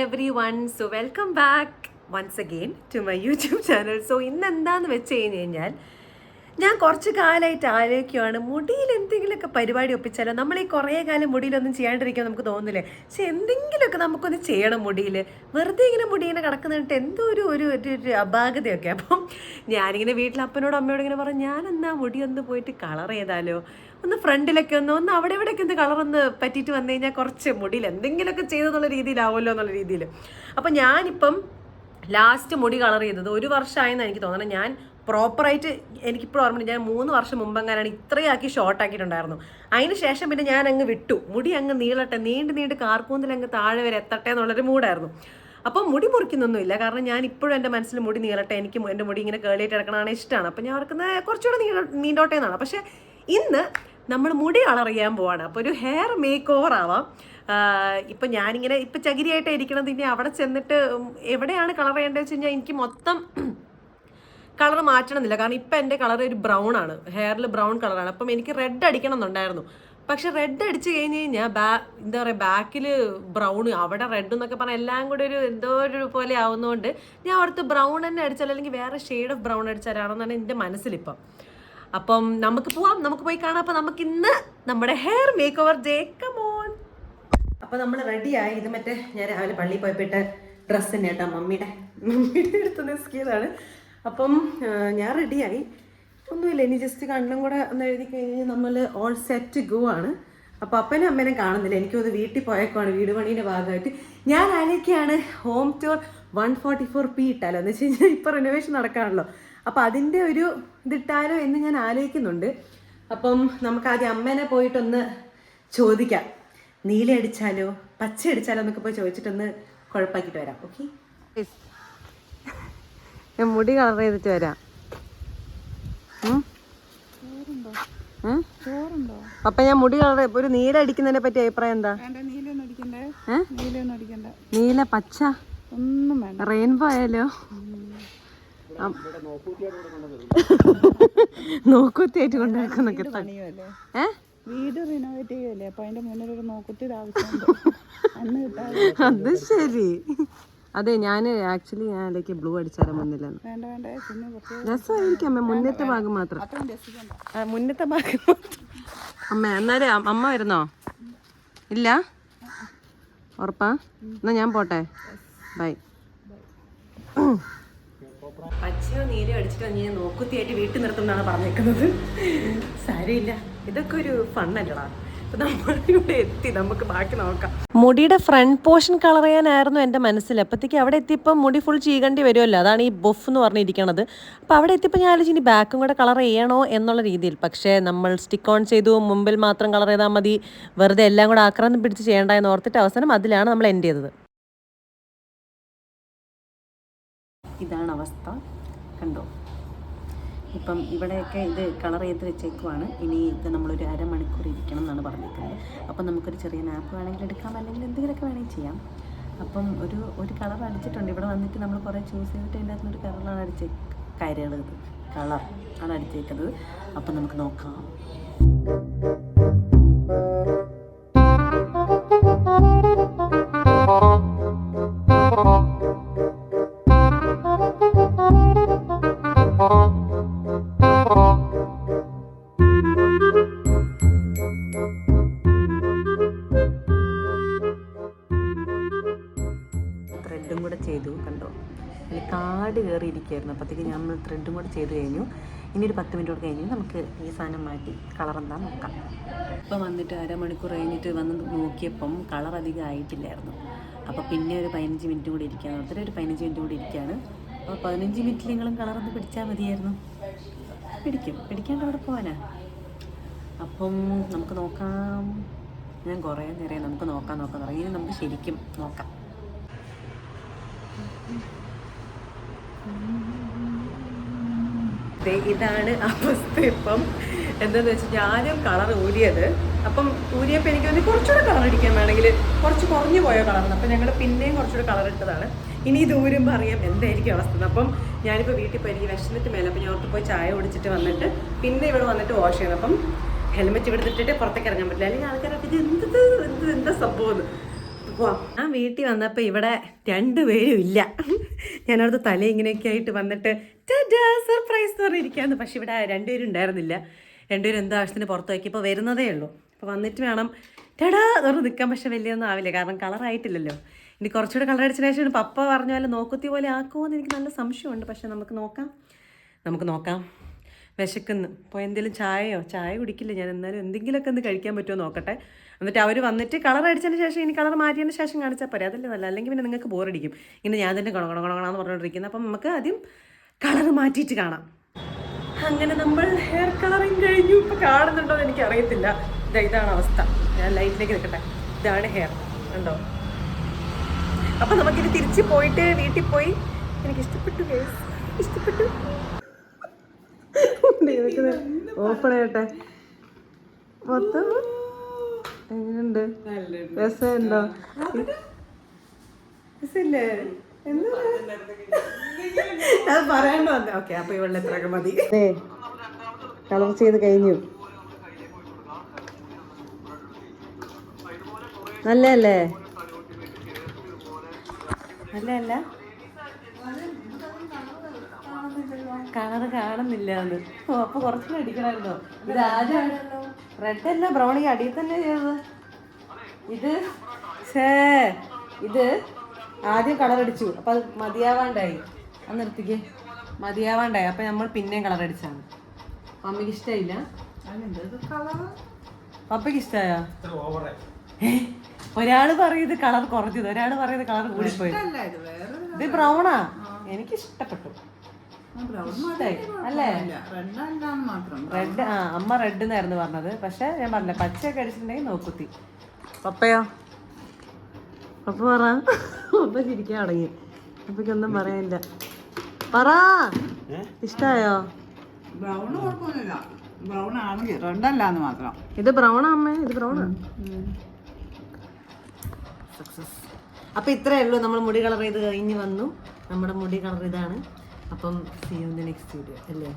everyone, so welcome back once again to my YouTube channel. So ഇന്ന് എന്താന്ന് വെച്ച് കഴിഞ്ഞാൽ ഞാൻ കുറച്ച് കാലമായിട്ട് ആലോചിക്കുകയാണ് മുടിയിൽ എന്തെങ്കിലുമൊക്കെ പരിപാടി ഒപ്പിച്ചാലോ. നമ്മൾ ഈ കുറേ കാലം മുടിയിലൊന്നും ചെയ്യാണ്ടിരിക്കാൻ നമുക്ക് തോന്നില്ലേ, പക്ഷെ എന്തെങ്കിലുമൊക്കെ നമുക്കൊന്ന് ചെയ്യണം മുടിയിൽ. വെറുതെ ഇങ്ങനെ മുടി ഇങ്ങനെ കിടക്കുന്നിട്ട് എന്തോ ഒരു അപാകതയൊക്കെ. അപ്പം ഞാനിങ്ങനെ വീട്ടിൽ അപ്പനോടും അമ്മയോടും ഇങ്ങനെ പറഞ്ഞു, ഞാനെന്നാ മുടി ഒന്ന് പോയിട്ട് കളർ ചെയ്താലോ, ഒന്ന് ഫ്രണ്ടിലൊക്കെ ഒന്ന് അവിടെ ഇവിടെയൊക്കെ ഒന്ന് കളറൊന്ന് പറ്റിയിട്ട് വന്നു കഴിഞ്ഞാൽ കുറച്ച് മുടിയിൽ എന്തെങ്കിലുമൊക്കെ ചെയ്തെന്നുള്ള രീതിയിലാവുമല്ലോ എന്നുള്ള രീതിയിൽ. അപ്പം ഞാനിപ്പം ലാസ്റ്റ് മുടി കളർ ചെയ്തത് 1 വർഷമായെന്ന് എനിക്ക് തോന്നണം. ഞാൻ പ്രോപ്പറായിട്ട് എനിക്കിപ്പോൾ ഓർമ്മയില്ല, ഞാൻ 3 വർഷം മുമ്പെങ്ങാനാണ് ഇത്രയാക്കി ഷോർട്ടാക്കിയിട്ടുണ്ടായിരുന്നു. അതിന് ശേഷം പിന്നെ ഞാൻ അങ്ങ് വിട്ടു, മുടി അങ്ങ് നീളട്ടെ, നീണ്ട് കാർക്കൂന്തൽ അങ്ങ് താഴെ വരെ എത്തട്ടെ എന്നുള്ളൊരു മൂഡായിരുന്നു. അപ്പം മുടി മുറിക്കുന്നൊന്നുമില്ല, കാരണം ഞാൻ ഇപ്പോഴും എൻ്റെ മനസ്സിൽ മുടി നീളട്ടെ, എനിക്ക് എൻ്റെ മുടി ഇങ്ങനെ കേളിയിട്ട് കിടക്കണതാണ് ഇഷ്ടമാണ്. അപ്പം ഞാൻ ഓർക്കുന്നത് കുറച്ചുകൂടെ നീണ്ടോട്ടെ എന്നാണ്. പക്ഷേ ഇന്ന് നമ്മൾ മുടി കളർ ചെയ്യാൻ പോവാണ്. അപ്പോൾ ഒരു ഹെയർ മേക്ക് ഓവർ ആവാം. ഇപ്പം ഞാനിങ്ങനെ ഇപ്പം ചകിരിയായിട്ടാണ് ഇരിക്കണത്. ഇനി അവിടെ ചെന്നിട്ട് എവിടെയാണ് കളർ ചെയ്യേണ്ടത് വെച്ച് കഴിഞ്ഞാൽ എനിക്ക് മൊത്തം കളർ മാറ്റണമെന്നില്ല, കാരണം ഇപ്പം എൻ്റെ കളർ ഒരു ബ്രൗൺ ആണ്, ഹെയറിൽ ബ്രൗൺ കളറാണ്. അപ്പം എനിക്ക് റെഡ് അടിക്കണം എന്നുണ്ടായിരുന്നു. പക്ഷെ റെഡ് അടിച്ച് കഴിഞ്ഞ് കഴിഞ്ഞാൽ എന്താ പറയുക, ബാക്കിൽ ബ്രൗൺ, അവിടെ റെഡ് എന്നൊക്കെ പറഞ്ഞാൽ എല്ലാം കൂടെ എന്തോ ഒരു പോലെ ആവുന്നതുകൊണ്ട് ഞാൻ അവിടുത്തെ ബ്രൗൺ തന്നെ അടിച്ചാൽ, അല്ലെങ്കിൽ വേറെ ഷെയ്ഡ് ഓഫ് ബ്രൗൺ അടിച്ചാലാണെന്നാണ് എൻ്റെ മനസ്സിലിപ്പം. അപ്പം നമുക്ക് പോവാം, നമുക്ക് പോയി കാണാം. അപ്പം നമുക്ക് ഇന്ന് നമ്മുടെ hair makeover day, come on. അപ്പം നമ്മൾ റെഡിയായി. ഇത് മറ്റേ ഞാൻ രാവിലെ പള്ളിയിൽ പോയപ്പോയിട്ട് ഡ്രസ്സ് തന്നെ കേട്ടോ, മമ്മിയുടെ അടുത്ത് നിസ്കിയതാണ്. അപ്പം ഞാൻ റെഡിയായി, ഒന്നുമില്ല, ഇനി ജസ്റ്റ് കണ്ണും കൂടെ ഒന്ന് എഴുതി കഴിഞ്ഞാൽ നമ്മൾ ഓൾ സെറ്റ് ഗോ ആണ്. അപ്പോൾ അപ്പനും അമ്മേനും കാണുന്നില്ല, എനിക്കത് വീട്ടിൽ പോയേക്കുവാണ് വീട് പണീൻ്റെ ഭാഗമായിട്ട്. ഞാൻ ആലോചിക്കുകയാണ് ഹോം ടൂർ 144p ഇട്ടാലോ, എന്ന് വെച്ച് കഴിഞ്ഞാൽ ഇപ്പോൾ റിനോവേഷൻ നടക്കാണല്ലോ. അപ്പം അതിൻ്റെ ഒരു ഇതിട്ടാലോ എന്ന് ഞാൻ ആലോചിക്കുന്നുണ്ട്. അപ്പം നമുക്ക് ആദ്യം അമ്മേനെ പോയിട്ടൊന്ന് ചോദിക്കാം, നീല അടിച്ചാലോ പച്ച അടിച്ചാലോ എന്നൊക്കെ പോയി ചോദിച്ചിട്ടൊന്ന് കുഴപ്പമാക്കിയിട്ട് വരാം. ഓക്കെ, ഞാൻ മുടി കളർ ചെയ്തിട്ട് വരാം. അപ്പൊ ഞാൻ മുടി കളർ, ഒരു നീല അടിക്കുന്നതിനെ പറ്റി അഭിപ്രായം എന്താ? നീല, പച്ച, ഒന്നും വേണ്ട, റെയിൻബോ ആയാലോ? നോക്കുത്തിയായിട്ട് കൊണ്ടുവെക്കുന്നൊക്കെ വീട് റിനോവേറ്റ് ചെയ്യുമല്ലേ, അപ്പൊ അതിന്റെ മുന്നിൽ ഒരു നോക്കുത്തിയുടെ ആവശ്യമുണ്ട്. അത് ശരി. അതെ, ഞാൻ ആക്ച്വലി ഞാൻ അതിലേക്ക് ബ്ലൂ അടിച്ചാലോ മുന്നിലാണ്. രസമായിരിക്കും അമ്മ, മുന്നത്തെ ഭാഗം മാത്രം, മുന്നത്തെ ഭാഗം. അമ്മ എന്നാലും അമ്മ വരുന്നോ? ഇല്ല, ഉറപ്പാ? എന്നാ ഞാൻ പോട്ടെ, ബൈ. പച്ചയോ നീലയോ അടിച്ചിട്ട് ഞാൻ നോക്കുത്തിയായിട്ട് വീട്ടിൽ നിർത്തുന്നാണ് പറഞ്ഞേക്കുന്നത്. സാരമില്ല, ഇതൊക്കെ ഒരു ഫണ്ണല്ലടാ. നമ്മളിവിടെ എത്തി, നമുക്ക് ബാക്കി നോക്കാം. മുടിയുടെ ഫ്രണ്ട് പോർഷൻ കളർ ചെയ്യാനായിരുന്നു എൻ്റെ മനസ്സിൽ. അപ്പോഴത്തേക്ക് അവിടെ എത്തിയപ്പോൾ മുടി ഫുൾ ചീകണ്ടി വരുമല്ലോ, അതാണ് ഈ ബൊഫ് എന്ന് പറഞ്ഞിരിക്കണത്. അപ്പോൾ അവിടെ എത്തിയപ്പോൾ ഞാൻ ആലോചിച്ച് ഇനി ബാക്കും കൂടെ കളർ ചെയ്യണോ എന്നുള്ള രീതിയിൽ. പക്ഷേ നമ്മൾ സ്റ്റിക്ക് ഓൺ ചെയ്തു, മുമ്പിൽ മാത്രം കളർ ചെയ്താൽ മതി, വെറുതെ എല്ലാം കൂടെ ആക്രാന്തം പിടിച്ച് ചെയ്യേണ്ട എന്ന് ഓർത്തിട്ട് അവസാനം അതിലാണ് നമ്മൾ എൻഡ് ചെയ്തത്. ഇതാണ് അവസ്ഥ, കണ്ടോ? ഇപ്പം ഇവിടെയൊക്കെ ഇത് കളർ ചെയ്ത് വെച്ചേക്കുവാണ്. ഇനി ഇത് നമ്മളൊരു അരമണിക്കൂർ ഇരിക്കണം എന്നാണ് പറഞ്ഞിരിക്കുന്നത്. അപ്പം നമുക്കൊരു ചെറിയ നാപ്പ് വേണമെങ്കിൽ എടുക്കാം, അല്ലെങ്കിൽ എന്തെങ്കിലുമൊക്കെ വേണമെങ്കിൽ ചെയ്യാം. അപ്പം ഒരു കളർ അടിച്ചിട്ടുണ്ട്. ഇവിടെ വന്നിട്ട് നമ്മൾ കുറേ ചൂസ് ചെയ്തിട്ട് അതിൻ്റെ അകത്തുനിന്നൊരു കളറാണ് കളർ ആണ് അടിച്ചേക്കുന്നത്. അപ്പം നമുക്ക് നോക്കാം. ത്രെഡും കൂടെ ചെയ്തു, കണ്ടോ? അതിൽ കാട് കയറിയിരിക്കുകയായിരുന്നു. അപ്പോഴത്തേക്ക് നമ്മൾ ത്രെഡും കൂടെ ചെയ്ത് കഴിഞ്ഞു. ഇനി ഒരു 10 മിനിറ്റ് കൂടെ കഴിഞ്ഞ് നമുക്ക് ഈ സാധനം മാറ്റി കളർ എന്താ നോക്കാം. ഇപ്പം വന്നിട്ട് അരമണിക്കൂർ കഴിഞ്ഞിട്ട് വന്ന് നോക്കിയപ്പം കളർ അധികം ആയിട്ടില്ലായിരുന്നു. അപ്പോൾ പിന്നെ ഒരു 15 മിനിറ്റ് കൂടി ഇരിക്കുകയാണ്. ഒത്തിരി ഒരു 15 മിനിറ്റ് കൂടി ഇരിക്കുകയാണ്. അപ്പോൾ 15 മിനിറ്റിൽ നിങ്ങളും കളറൊന്ന് പിടിച്ചാൽ മതിയായിരുന്നു. പിടിക്കാണ്ട് അവിടെ പോകാനാ. അപ്പം നമുക്ക് നോക്കാം. ഞാൻ കുറേ നേരം നമുക്ക് നോക്കാൻ തുടങ്ങി. ഇനി നമുക്ക് ശരിക്കും നോക്കാം. ഇതാണ് അവസ്ഥ. ഇപ്പം എന്താണെന്ന് വെച്ചാൽ ഞാനും കളർ ഊരിയത്. അപ്പം ഊരിയപ്പോൾ എനിക്ക് തോന്നി കുറച്ചുകൂടെ കളർ അടിക്കാൻ വേണമെങ്കിൽ കുറച്ച് കുറഞ്ഞു പോയ കളറാണ്. അപ്പം ഞങ്ങൾ പിന്നെയും കുറച്ചുകൂടെ കളർ ഇട്ടതാണ്. ഇനി ഇത് ഊരുമ്പോൾ അറിയാം എന്തായിരിക്കും അവസ്ഥ. അപ്പം ഞാനിപ്പോൾ വീട്ടിൽ പോയി എനിക്ക് വിഷമത്ത് മേലെ, അപ്പം ഞാൻ ഓർത്ത് പോയി ചായ കുടിച്ചിട്ട് വന്നിട്ട് പിന്നെ ഇവിടെ വന്നിട്ട് വാഷ് ചെയ്യണം. അപ്പം ഹെൽമെറ്റ് ഇവിടെ ഇട്ടിട്ട് പുറത്തേക്ക് ഇറങ്ങാൻ പറ്റില്ല, അല്ലെങ്കിൽ ആൾക്കാരൊക്കെ ഇത് എന്താ സംഭവം. പോവാം. ഞാൻ വീട്ടിൽ വന്നപ്പോൾ ഇവിടെ രണ്ടുപേരും ഇല്ല. ഞാനവിടുത്തെ തല ഇങ്ങനെയൊക്കെ ആയിട്ട് വന്നിട്ട് സർപ്രൈസ് എന്ന് പറഞ്ഞിരിക്കുകയാണ്. പക്ഷെ ഇവിടെ രണ്ടുപേരും ഉണ്ടായിരുന്നില്ല. രണ്ടുപേരും എന്തോ ആവശ്യത്തിന് പുറത്ത് വയ്ക്കും. ഇപ്പോൾ വരുന്നതേ ഉള്ളൂ. അപ്പോൾ വന്നിട്ട് വേണം ടടാ തുറന്ന് നിൽക്കാൻ. പക്ഷെ വലിയൊന്നും ആവില്ല, കാരണം കളറായിട്ടില്ലല്ലോ. ഇനി കുറച്ചുകൂടെ കളർ അടിച്ചതിന് ശേഷം പപ്പ പറഞ്ഞ പോലെ നോക്കുത്തി പോലെ ആക്കുമോ എന്ന് എനിക്ക് നല്ല സംശയമുണ്ട്. പക്ഷെ നമുക്ക് നോക്കാം. വിശക്കുന്നു. ഇപ്പോൾ എന്തെങ്കിലും ചായ കുടിക്കില്ല ഞാൻ. എന്നാലും എന്തെങ്കിലുമൊക്കെ ഒന്ന് കഴിക്കാൻ പറ്റുമോ നോക്കട്ടെ. എന്നിട്ട് അവർ വന്നിട്ട് കളർ അടിച്ചതിന് ശേഷം ഇനി കളർ മാറ്റിയതിന് ശേഷം കാണിച്ചാൽ പോരെ. അതല്ലേ നല്ല. അല്ലെങ്കിൽ പിന്നെ നിങ്ങൾക്ക് ബോറടിക്കും ഇങ്ങനെ ഞാൻ തന്നെ ഗുണഗുണഗുണമെന്ന് പറഞ്ഞുകൊണ്ടിരിക്കുന്നത്. അപ്പം നമുക്ക് ആദ്യം കളർ മാറ്റിയിട്ട് കാണാം. അങ്ങനെ നമ്മൾ ഹെയർ കളറിങ് കഴിഞ്ഞു. ഇപ്പോൾ കാണുന്നുണ്ടോ എന്ന് എനിക്ക് അറിയത്തില്ല. ഇതാണ് അവസ്ഥ. ഞാൻ ലൈറ്റിലേക്ക് നിൽക്കട്ടെ. ഇതാണ് ഹെയർ, ഉണ്ടോ? അപ്പം നമുക്കിനി തിരിച്ച് പോയിട്ട് വീട്ടിൽ പോയി എനിക്ക് ഇഷ്ടപ്പെട്ടു ഓപ്പൺ ചെയ്യട്ടെ. മൊത്തം എങ്ങനെയുണ്ട്? രസമുണ്ടോ? രസമില്ലേ? അത് പറയാണ്ട് വന്നേ. ഓക്കെ, അപ്പൊ ഇവളുടെ എത്രയൊക്കെ മതി. കളർ ചെയ്ത് കഴിഞ്ഞു. നല്ലല്ലേ? അല്ല കളറ് കാണുന്നില്ല അത്. ഓ, അപ്പൊ കുറച്ചുകൂടെ അടിക്കണമായിരുന്നോ? ഇത് ആദ്യം റെഡ് അല്ല, ബ്രൗൺ ഈ അടിയിൽ തന്നെ ചെയ്തത്. ഇത് ആദ്യം കളർ അടിച്ചു. അപ്പൊ അത് മതിയാവാണ്ടായി. അത് നിർത്തിക്ക്. മതിയാവാണ്ടായി. അപ്പൊ നമ്മൾ പിന്നെയും കളർ അടിച്ചാണ്. മമ്മിക്ക് ഇഷ്ടമായില്ല. പപ്പയ്ക്ക് ഇഷ്ടമായോ? ഒരാള് പറയുന്നത് കളർ കുറഞ്ഞത്, ഒരാള് പറയുന്നത് കളർ കൂടിപ്പോയി. ഇത് ബ്രൗണാ. എനിക്ക് ഇഷ്ടപ്പെട്ടു. അല്ലേ? റെഡ്. അമ്മ റെഡ് എന്നായിരുന്നു പറഞ്ഞത്. പക്ഷെ ഞാൻ പറഞ്ഞില്ല, പച്ചയൊക്കെ അടിച്ചിട്ടുണ്ടെങ്കിൽ നോക്കുത്തി. പപ്പയോ? പപ്പ പറ. പപ്പ ചിരിക്കാൻ തുടങ്ങി. പപ്പയ്ക്കൊന്നും പറയാനില്ല. പറ, ഇഷ്ടായോ? ഇത് ബ്രൗണാ അമ്മേ, ഇത് ബ്രൗണാ. സക്സസ്. അപ്പൊ ഇത്രേ ഉള്ളൂ. നമ്മൾ മുടി കളർ ചെയ്ത് കഴിഞ്ഞ് വന്നു. നമ്മുടെ മുടി കളർ ഇതാണ്. അപ്പം see you in the next video അല്ലേ?